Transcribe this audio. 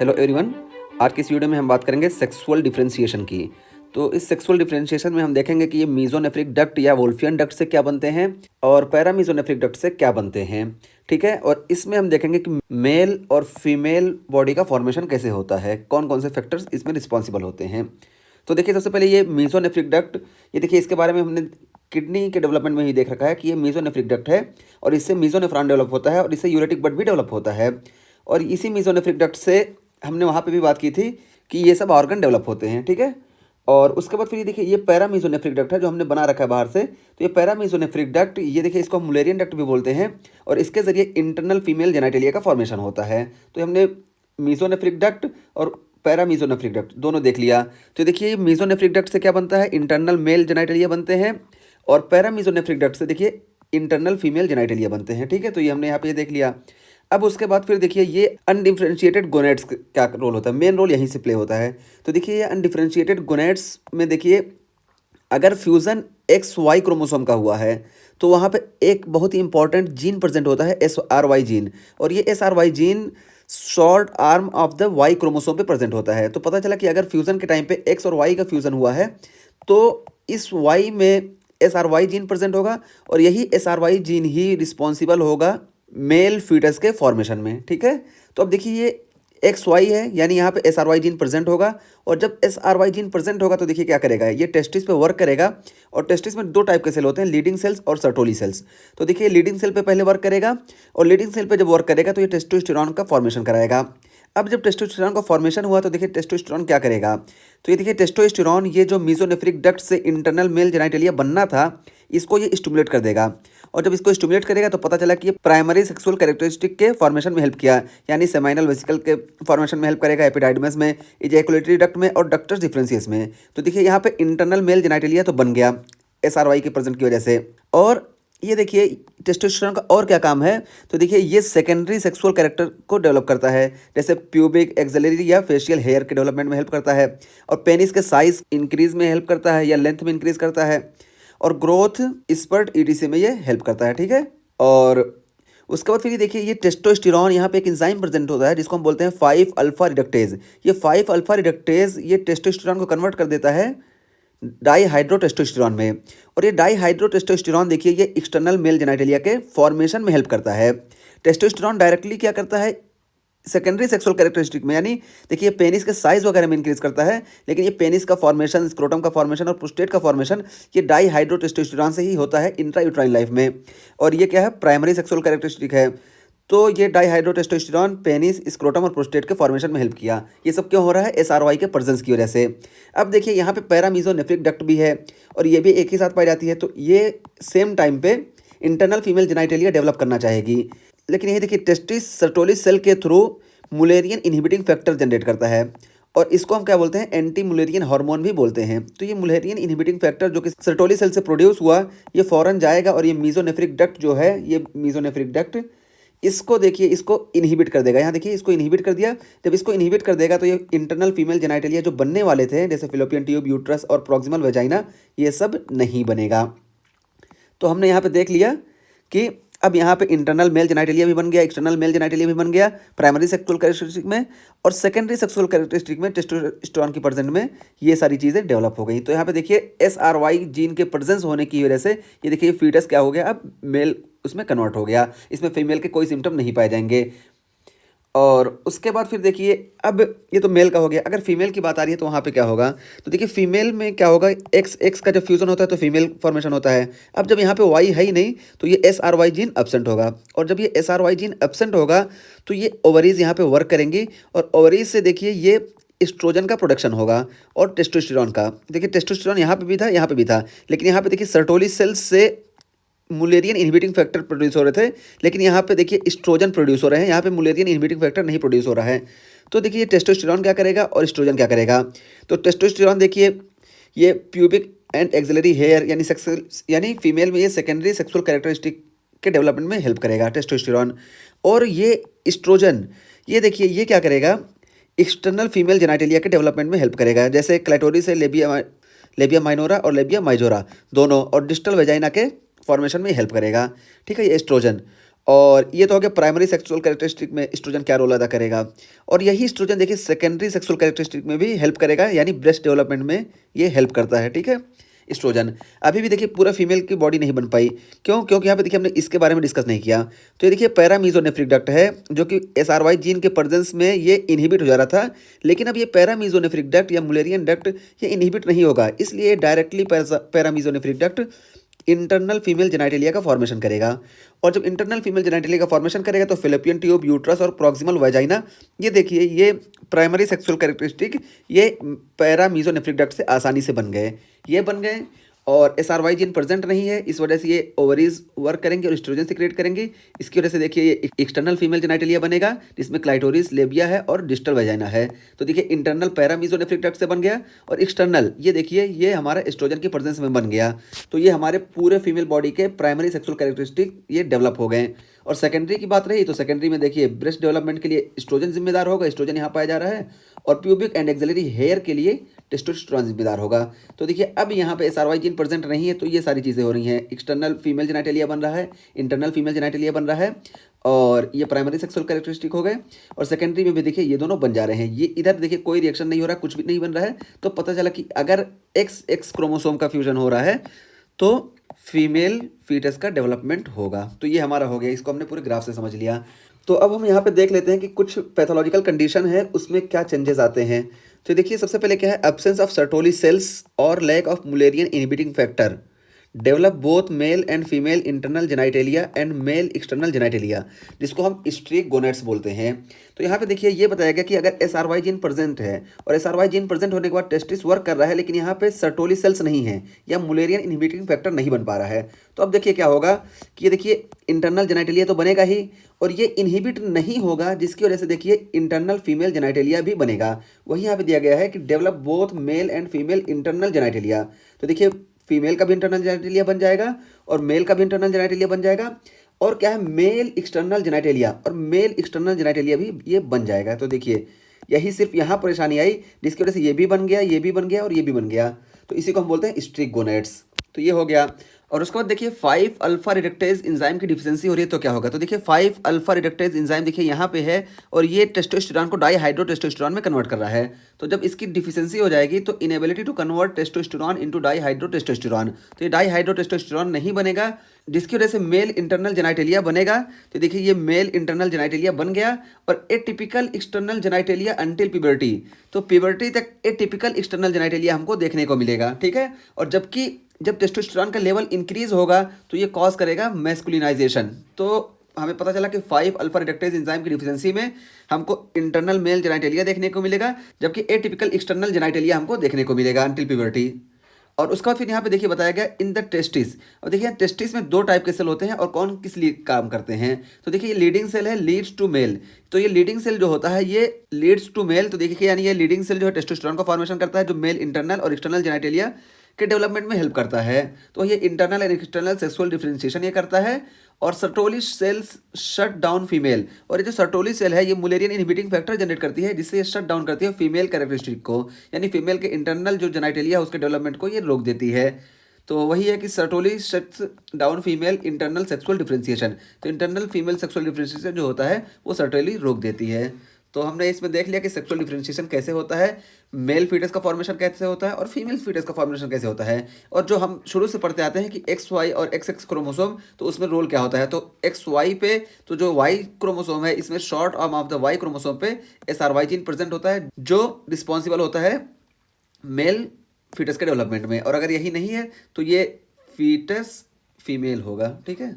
Hello everyone. आज की इस वीडियो में हम बात करेंगे सेक्सुअल डिफरेंशिएशन की। तो इस सेक्सुअल डिफरेंशिएशन में हम देखेंगे कि ये मीजोनेफ्रिक डक्ट या वोल्फियन डक्ट से क्या बनते हैं और पैरामीजोनेफ्रिक डक्ट से क्या बनते हैं। ठीक है, और इसमें हम देखेंगे कि मेल और फीमेल बॉडी का फॉर्मेशन कैसे होता है, कौन कौन से फैक्टर्स इसमें रिस्पॉन्सिबल होते हैं। तो देखिए, सबसे पहले ये मीजोनेफ्रिक डक्ट, ये देखिए इसके बारे में हमने किडनी के डेवलपमेंट में ही देख रखा है कि ये मीजोनेफ्रिक डक्ट है और इससे मीजोनेफ्रॉन डेवलप होता है और इससे यूरेटिक बड भी डेवलप होता है। और इसी मीजोनेफ्रिक डक्ट से हमने वहाँ पे भी बात की थी कि ये सब ऑर्गन डेवलप होते हैं। ठीक है, और उसके बाद फिर ये देखिए ये पैरामीजोनेफ्रिक डक्ट है जो हमने बना रखा है बाहर से। तो ये पैरामीजोनेफ्रिक डक्ट, ये देखिए इसको हम मुलेरियन डक्ट भी बोलते हैं और इसके जरिए इंटरनल फीमेल जेनिटलिया का फॉर्मेशन होता है। तो हमने मीजोनेफ्रिक डक्ट और पैरामीजोनेफ्रिक डक्ट दोनों देख लिया। तो देखिए मीजोनेफ्रिक डक्ट से क्या बनता है, इंटरनल मेल जेनिटलिया बनते हैं और पैरामीजोनेफ्रिक डक्ट से देखिए इंटरनल फीमेल जेनिटलिया बनते हैं। ठीक है, तो ये हमने यहाँ पे देख लिया। अब उसके बाद फिर देखिए ये अनडिफरेंशिएटेड गोनेट्स क्या रोल होता है, मेन रोल यहीं से प्ले होता है। तो देखिए ये अनडिफरेंशिएटेड गोनेट्स में देखिए अगर फ्यूज़न एक्स वाई क्रोमोसोम का हुआ है तो वहाँ पे एक बहुत ही इंपॉर्टेंट जीन प्रेजेंट होता है, SRY जीन। और ये SRY gene short arm of the Y chromosome पे प्रेजेंट होता है। तो पता चला कि अगर फ्यूज़न के टाइम पे एक्स और वाई का फ्यूज़न हुआ है तो इस वाई में SRY जीन प्रेजेंट होगा और यही SRY जीन ही रिस्पॉन्सिबल होगा मेल फीटस के फॉर्मेशन में। ठीक है, तो अब देखिए ये XY है यानी यहाँ पे SRY जीन प्रेजेंट होगा और जब SRY जीन प्रेजेंट होगा तो देखिए क्या करेगा, ये टेस्टिस पे वर्क करेगा। और टेस्टिस में दो टाइप के सेल होते हैं, लीडिंग सेल्स और सर्टोली सेल्स। तो देखिए लीडिंग सेल पे पहले वर्क करेगा और लीडिंग सेल पे जब वर्क करेगा तो ये टेस्टोस्टेरॉन का फॉर्मेशन कराएगा। अब जब टेस्टोस्टेरॉन का फॉर्मेशन हुआ तो देखिए टेस्टोस्टेरॉन क्या करेगा, तो ये देखिए टेस्टोस्टेरॉन ये जो मीजोनेफ्रिक डक्ट से इंटरनल मेल जेनिटलिया बनना था इसको ये स्टिमुलेट कर देगा। और जब इसको स्टिमुलेट करेगा तो पता चला कि ये प्राइमरी सेक्सुअल कैरेक्टरिस्टिक के फॉर्मेशन में हेल्प किया, यानी सेमाइनल वेसिकल के फॉर्मेशन में हेल्प करेगा, एपिडाइडमस में, इजैकुलेटरी डक्ट में और डक्टस डिफरेंशियस में। तो देखिए यहाँ पे इंटरनल मेल जेनिटलिया तो बन गया SRY के प्रेजेंट की वजह से। और ये देखिए टेस्टोस्टेरोन का और क्या काम है, तो देखिए ये सेकेंडरी सेक्सुअल कैरेक्टर को डेवलप करता है, जैसे प्यूबिक, एक्सिलरी या फेशियल हेयर के डेवलपमेंट में हेल्प करता है और पेनिस के साइज इंक्रीज में हेल्प करता है या लेंथ में इंक्रीज करता है और ग्रोथ, स्पर्ट, ETC में ये हेल्प करता है। ठीक है, और उसके बाद फिर ये देखिए ये टेस्टोस्टेरॉन यहाँ पे एक एंजाइम प्रेजेंट होता है जिसको हम बोलते हैं 5 अल्फा रिडक्टेज। ये 5 अल्फा रिडक्टेज ये टेस्टोस्टेरॉन को कन्वर्ट कर देता है डाईहाइड्रोटेस्टोस्टेरॉन में। और ये डाईहाइड्रोटेस्टोस्टेरॉन देखिए ये एक्सटर्नल मेल जेनिटलिया के फॉर्मेशन में हेल्प करता है। टेस्टोस्टेरॉन डायरेक्टली क्या करता है सेकेंडरी सेक्सुअल कैरेक्टरिस्टिक में, यानी देखिए पेनिस के साइज वगैरह में इंक्रीज करता है, लेकिन ये पेनिस का फॉर्मेशन, स्क्रोटम का फॉर्मेशन और प्रोस्टेट का फॉर्मेशन ये डाईहाइड्रोटेस्टोस्टेरॉन से ही होता है इंट्रायूट्राइन लाइफ में। और ये क्या है, प्राइमरी सेक्सुअल कैरेक्टरिस्टिक है। तो ये डाईहाइड्रोटेस्टोस्टेरॉन पेनिस, स्क्रोटम और प्रोस्टेट के फॉर्मेशन में हेल्प किया। ये सब क्यों हो रहा है, SRY के प्रेजेंस की वजह से। अब देखिए यहाँ पे पैरामीजोनेफ्रिक डक्ट भी है और ये भी एक ही साथ पाई जाती है। तो ये सेम टाइम पे इंटरनल फीमेल जेनिटलिया डेवलप करना चाहेगी, लेकिन ये देखिए टेस्टिस सर्टोलिस सेल के through Mullerian inhibiting factor generate करता है और इसको हम क्या बोलते हैं, एंटी मुलेरियन हार्मोन भी बोलते हैं। तो ये मुलेरियन इनहिबिटिंग फैक्टर जो कि सर्टोलिस सेल से प्रोड्यूस हुआ ये फौरन जाएगा और ये मीजोनेफ्रिक डक्ट जो है, ये मीजोनेफ्रिक डक्ट इसको देखिए इसको इनहिबिट कर देगा। यहाँ देखिए इसको इनहिबिट कर दिया। जब इसको इनहिबिट कर देगा तो ये इंटरनल फीमेल जेनिटलिया जो बनने वाले थे जैसे फिलोपियन ट्यूब, यूट्रस और प्रॉक्सिमल वेजाइना, ये सब नहीं बनेगा। तो हमने यहाँ पे देख लिया कि अब यहाँ पे इंटरनल मेल जेनिटलिया भी बन गया, एक्सटर्नल मेल जेनिटलिया भी बन गया प्राइमरी सेक्सुअल कैरेक्टरिस्टिक में, और सेकेंडरी सेक्सुअल कैरेक्टरिस्टिक में टेस्टोस्टेरोन की प्रेजेंट में ये सारी चीज़ें डेवलप हो गई। तो यहाँ पे देखिए SRY जीन के प्रेजेंस होने की वजह से ये देखिए फीटस क्या हो गया, अब मेल उसमें कन्वर्ट हो गया। इसमें फीमेल के कोई सिम्टम नहीं पाए जाएंगे। और उसके बाद फिर देखिए अब ये तो मेल का हो गया। अगर फीमेल की बात आ रही है तो वहाँ पे क्या होगा, तो देखिए फीमेल में क्या होगा, एक्स का जब फ्यूजन होता है तो फीमेल फॉर्मेशन होता है। अब जब यहाँ पे वाई है ही नहीं तो ये SRY जीन एब्सेंट होगा और जब ये SRY जीन एब्सेंट होगा तो ये ओवरीज यहाँ पे वर्क करेंगी और ओवरीज से देखिए ये एस्ट्रोजन का प्रोडक्शन होगा और टेस्टोस्टेरॉन का। देखिए टेस्टोस्टेरॉन यहाँ पे भी था, यहाँ पे भी था, लेकिन यहाँ पे देखिए सर्टोली सेल्स से मुलेरियन इनहिबिटिंग फैक्टर प्रोड्यूस हो रहे थे, लेकिन यहाँ पे देखिए एस्ट्रोजन प्रोड्यूस हो रहे हैं, यहाँ पे मुलेरियन इनहिबिटिंग फैक्टर नहीं प्रोड्यूस हो रहा है। तो देखिए टेस्टोस्टेरॉन क्या करेगा और एस्ट्रोजन क्या करेगा। तो टेस्टोस्टेरॉन देखिए ये प्यूबिक एंड एक्सिलरी हेयर यानी फीमेल में ये सेकेंडरी सेक्सुअल कैरेक्टरिस्टिक के डेवलपमेंट में हेल्प करेगा टेस्टोस्टेरॉन। और ये एस्ट्रोजन ये देखिए ये क्या करेगा, एक्सटर्नल फीमेल जेनिटलिया के डेवलपमेंट में हेल्प करेगा, जैसे क्लाइटोरिस से लेबिया माइनोरा और लेबिया माइजोरा दोनों, और डिस्टल वेजाइना के फॉर्मेशन में हेल्प करेगा। ठीक है, ये एस्ट्रोजन। और ये तो हो गया प्राइमरी सेक्सुअल कैरेक्टरिस्टिक में एस्ट्रोजन क्या रोल अदा करेगा। और यही एस्ट्रोजन देखिए सेकेंडरी सेक्सुअल कैरेक्टरिस्टिक में भी हेल्प करेगा, यानी ब्रेस्ट डेवलपमेंट में ये हेल्प करता है, ठीक है। एस्ट्रोजन अभी भी देखिए पूरा फीमेल की बॉडी नहीं बन पाई, क्यों? क्योंकि यहाँ पे देखिए हमने इसके बारे में डिस्कस नहीं किया। तो ये देखिए पैरामीजोनेफ्रिक डक्ट है, जो कि SRY जीन के प्रेजेंस में ये इनहिबिट हो जा रहा था, लेकिन अब ये पैरामीजोनेफ्रिक डक्ट या मुलेरियन डक्ट ये इनहिबिट नहीं होगा, इसलिए directly paramesonephric duct internal female genitalia का फॉर्मेशन करेगा। और जब इंटरनल फीमेल जेनाइटेलिया का फॉर्मेशन करेगा तो फिलिपियन ट्यूब, यूट्रस और प्रॉक्सिमल वाजाइना, ये देखिए ये प्राइमरी सेक्सुअल कैरेक्टरिस्टिक ये पैरामीजोनेफ्रिक डक्ट से आसानी से बन गए, ये बन गए। और SRY जीन प्रेजेंट नहीं है, इस वजह से ये ओवरीज वर्क करेंगे और एस्ट्रोजन सिक्रेट करेंगे। इसकी वजह से देखिए ये एक्सटर्नल फीमेल जेनाइटेलिया बनेगा, जिसमें क्लाइटोरिस, लेबिया है और डिस्टल वजाइना है। तो देखिए इंटरनल पैरामीजोनेफ्रिक डक्ट से बन गया, और एक्सटर्नल ये देखिए ये हमारा एस्ट्रोजन की प्रेजेंस में बन गया। तो ये हमारे पूरे फीमेल बॉडी के प्राइमरी सेक्सुअल कैरेक्टरिस्टिक ये डेवलप हो गए। और सेकेंडरी की बात रही तो सेकेंडरी में देखिए ब्रेस्ट डेवलपमेंट के लिए एस्ट्रोजन जिम्मेदार होगा, एस्ट्रोजन यहाँ पाया जा रहा है। और प्यूबिक एंड एक्सिलरी हेयर के लिए टेस्टोस्टेरोन जिम्मेदार होगा। तो देखिए अब यहाँ पे SRY जीन प्रेजेंट नहीं है, तो ये सारी चीज़ें हो रही हैं। एक्सटर्नल फीमेल जेनाइटेलिया बन रहा है, इंटरनल फीमेल जेनाइटेलिया बन रहा है, और ये प्राइमरी सेक्सुअल कैरेक्टरिस्टिक हो गए। और सेकेंडरी में भी देखिए ये दोनों बन जा रहे हैं। ये इधर देखिए कोई रिएक्शन नहीं हो रहा, कुछ भी नहीं बन रहा है। तो पता चला कि अगर XX क्रोमोसोम का फ्यूजन हो रहा है तो फीमेल फीटस का डेवलपमेंट होगा। तो ये हमारा हो गया, इसको हमने पूरे ग्राफ से समझ लिया। तो अब हम यहाँ पे देख लेते हैं कि कुछ पैथोलॉजिकल कंडीशन है उसमें क्या चेंजेस आते हैं। तो देखिए सबसे पहले क्या है, एब्सेंस ऑफ सर्टोली सेल्स और lack of Mullerian inhibiting factor develop both male and female internal genitalia and male external genitalia, जिसको हम स्ट्रीक गोनेट्स बोलते हैं। तो यहाँ पे देखिए ये बताया गया कि अगर SRY जीन प्रेजेंट है और SRY जीन प्रेजेंट होने के बाद टेस्टिस वर्क कर रहा है, लेकिन यहाँ पे सर्टोली सेल्स नहीं है या मुलेरियन इनहिबिटिंग फैक्टर नहीं बन पा रहा है, तो अब देखिए क्या होगा कि ये देखिए इंटरनल जेनाइटेलिया तो बनेगा ही, और ये इनहिबिट नहीं होगा, जिसकी वजह से देखिए इंटरनल फीमेल जेनाइटेलिया भी बनेगा। वही यहाँ पे दिया गया है कि develop both male and female internal genitalia. तो देखिए फीमेल का भी इंटरनल जेनाइटेलिया बन जाएगा और मेल का भी इंटरनल जेनाइटेलिया बन जाएगा, और क्या है मेल एक्सटर्नल जेनाइटेलिया और मेल एक्सटर्नल जेनाइटेलिया भी ये बन जाएगा। तो देखिए यही सिर्फ यहाँ परेशानी आई, जिसकी वजह से ये भी बन गया, ये भी बन गया और ये भी बन गया। तो इसी को हम बोलते हैं स्ट्रिक गोनेट्स। तो ये हो गया। और उसके बाद देखिए 5 अल्फा रिडक्टेज एंजाइम की डिफिशिएंसी हो रही है, तो क्या होगा? तो देखिए 5 अल्फा रिडक्टेज एंजाइम देखिए यहाँ पे है, और ये टेस्टोस्टेरोन को डाईहाइड्रोटेस्टोस्टेरोन में कन्वर्ट कर रहा है। तो जब इसकी डिफिशिएंसी हो जाएगी तो inability to convert testosterone into dihydrotestosterone, तो ये डाईहाइड्रोटेस्टोस्टेरोन नहीं बनेगा, जिसकी वजह से मेल इंटरनल जेनाइटेलिया बनेगा। तो देखिए ये मेल इंटरनल जेनाइटेलिया बन गया, और atypical external genitalia until puberty, तो प्यूबर्टी तक एटिपिकल एक्सटर्नल जेनाइटेलिया हमको देखने को मिलेगा, ठीक है। और जबकि जब टेस्टोस्टेरोन का लेवल इंक्रीज होगा तो ये कॉज करेगा मैस्कुलिनाइजेशन। तो हमें पता चला कि 5 अल्फा रिडक्टेज एंजाइम की डिफिशिएंसी में हमको इंटरनल मेल जेनाइटेलिया देखने को मिलेगा, जबकि एटिपिकल एक्सटर्नल जेनाइटेलिया हमको देखने को मिलेगा अंटिल प्यूबर्टी। और उसका बाद फिर यहाँ पे देखिए बताया गया इन द टेस्टिस। और देखिए टेस्टिस में 2 टाइप के सेल होते हैं और कौन किस लिए काम करते हैं। तो देखिए ये लीडिंग सेल है, लीड्स टू मेल। तो ये लीडिंग सेल जो होता है ये लीड्स टू मेल, तो देखिए यानी ये लीडिंग सेल जो है टेस्टोस्टेरोन का फॉर्मेशन करता है, जो मेल इंटरनल और एक्सटर्नल जेनाइटेलिया के डेवलपमेंट में हेल्प करता है। तो ये internal and external sexual differentiation ये करता है। और Sertoli cells shut down female, और ये जो सर्टोली सेल है ये मुलेरियन इनहिबिटिंग फैक्टर जनरेट करती है, जिससे ये शट डाउन करती है फीमेल कैरेक्टरिस्टिक को, यानी फीमेल के इंटरनल जो जेनाइटेलिया है उसके डेवलपमेंट को ये रोक देती है। तो वही है कि Sertoli shuts down female internal sexual differentiation. तो इंटरनल फीमेल सेक्सुअल डिफरेंशिएशन जो होता है वो सर्टोली रोक देती है। तो हमने इसमें देख लिया कि सेक्सुअल डिफरेंशिएशन कैसे होता है, मेल फीटस का फॉर्मेशन कैसे होता है और फीमेल फीटस का फॉर्मेशन कैसे होता है। और जो हम शुरू से पढ़ते आते हैं कि XY और XX क्रोमोसोम, तो उसमें रोल क्या होता है। तो XY पे तो जो Y क्रोमोसोम है इसमें short arm of the Y chromosome पे SRY जीन प्रेजेंट होता है, जो रिस्पॉन्सिबल होता है मेल फीटस के डेवलपमेंट में। और अगर यही नहीं है तो ये फीटस फीमेल होगा, ठीक है।